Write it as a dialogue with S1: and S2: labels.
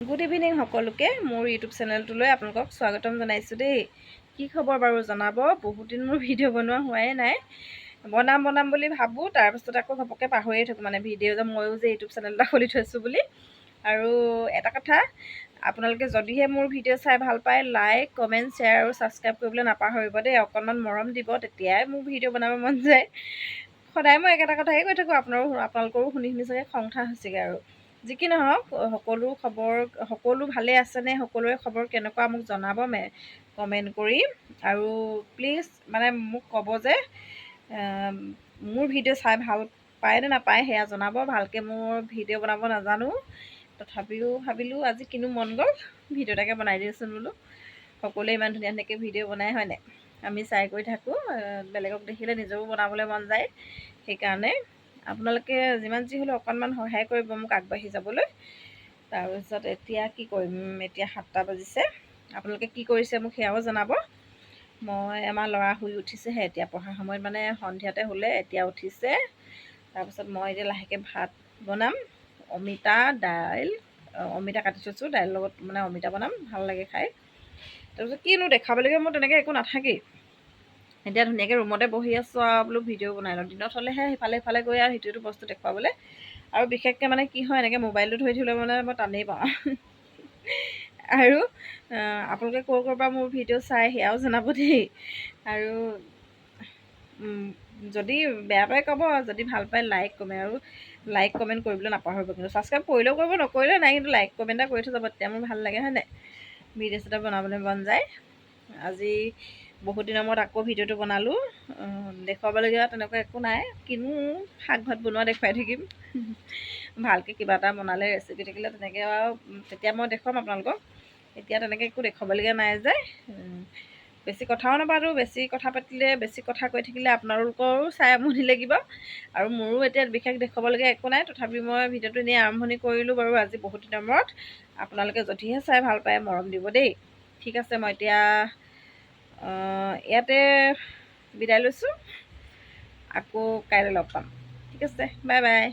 S1: Good evening সকলোকে মোৰ YouTube চেনেলটোলৈ আপোনালোকক স্বাগতম জনাইছোঁ দেই। কি খবৰ বাৰু জনাব। বহুত দিন মোৰ ভিডিঅ' বনোৱা হোৱাই নাই। বনাম বুলি ভাবোঁ, তাৰপিছত আকৌ ঘপককৈ পাহৰিয়ে থাকোঁ মানে ভিডিঅ' যে ময়ো যে ইউটিউব চেনেল এটা খুলি থৈছোঁ বুলি। আৰু এটা কথা, আপোনালোকে যদিহে মোৰ ভিডিঅ' চাই ভাল পায়, লাইক কমেণ্ট শ্বেয়াৰ আৰু ছাবস্ক্ৰাইব কৰিবলৈ নাপাহৰিব দেই। অকণমান মৰম দিব, তেতিয়াই মোৰ ভিডিঅ' বনাব মন যায়। সদায় মই একেটা কথাই কৈ থাকোঁ, আপোনালোকৰো শুনি চাগে খং উঠা হৈছেগৈ। আৰু যি কি নহওক, সকলো ভালে আছেনে, সকলোৰে খবৰ কেনেকুৱা মোক জনাব কমেণ্ট কৰি। আৰু প্লিজ মানে মোক ক'ব যে মোৰ ভিডিঅ' চাই ভাল পায় নে নাপায় সেয়া জনাব। ভালকৈ মোৰ ভিডিঅ' বনাব নাজানো, তথাপিও ভাবিলোঁ আজি কিনো মন গ'ল, ভিডিঅ' এটাকে বনাই দিওঁচোন বোলো। সকলোৱে ইমান ধুনীয়া ধুনীয়াকৈ ভিডিঅ' বনাই হয়নে, আমি চাই কৰি থাকোঁ, বেলেগক দেখিলে নিজৰো বনাবলৈ মন যায়। সেইকাৰণে আপোনালোকে যিমান যি হ'লেও অকণমান সহায় কৰিব মোক আগবাঢ়ি যাবলৈ। তাৰপিছত এতিয়া কি কৰিম, এতিয়া 7টা বাজিছে। আপোনালোকে কি কৰিছে মোক সেয়াও জনাব। আমাৰ ল'ৰা শুই উঠিছেহে এতিয়া, পঢ়াৰ সময়ত মানে সন্ধিয়াতে শুলে, এতিয়া উঠিছে। তাৰপিছত মই এতিয়া লাহেকৈ ভাত বনাম। অমিতা কাটি থৈছোঁ, দাইলৰ লগত মানে অমিতা বনাম, ভাল লাগে খাই। তাৰপিছত কিনো দেখাবলৈকে মোৰ তেনেকৈ একো নাথাকেই। এতিয়া ধুনীয়াকৈ ৰুমতে বহি আছোঁ আৰু বোলো ভিডিঅ' বনাই লওঁ। দিনত হ'লেহে সিফালে গৈ আৰু সিটো বস্তু দেখুৱাবলৈ। আৰু বিশেষকৈ মানে কি হয়, এনেকৈ মোবাইলটো ধৰি থাকিলে মানে মই টানেই পাওঁ। আৰু আপোনালোকে ক'ৰ পৰা মোৰ ভিডিঅ' চাই সেয়াও জনাব দেই। আৰু যদি বেয়া পাই ক'ব, যদি ভাল পায় লাইক কমেণ্ট কৰিবলৈ নাপাহৰিব। কিন্তু ছাবস্ক্ৰাইব কৰিলেও কৰিব, নকৰিলেও নাই, কিন্তু লাইক কমেণ্ট এটা কৰি থৈ যাব, তেতিয়া মোৰ ভাল লাগে হয় নাই, ভিডিঅ' এটা বনাবলৈ মন যায়। আজি বহুত দিনৰ মূৰত আকৌ ভিডিঅ'টো বনালোঁ। দেখুৱাবলগীয়া তেনেকুৱা একো নাই, কিনো শাক ভাত বনোৱা দেখুৱাই থাকিম। ভালকৈ কিবা এটা বনালে ৰেচিপি থাকিলে তেনেকৈ আৰু তেতিয়া মই দেখুৱাম আপোনালোকক। এতিয়া তেনেকৈ একো দেখুৱাবলগীয়া নাই যে, বেছি কথাও নাপাতোঁ। বেছি কথা পাতিলে, বেছি কথা কৈ থাকিলে আপোনালোকৰো চাই আমনি লাগিব, আৰু মোৰো এতিয়া বিশেষ দেখুৱাবলগীয়া একো নাই। তথাপি মই ভিডিঅ'টো এনেই আৰম্ভণি কৰিলোঁ বাৰু আজি বহুত দিনৰ মূৰত। আপোনালোকে যদিহে চাই ভাল পায় মৰম দিব দেই। ঠিক আছে, মই এতিয়া ইয়াতে বিদায় লৈছোঁ। আকৌ কাইলৈ লগ পাম। ঠিক আছে, বাই বাই।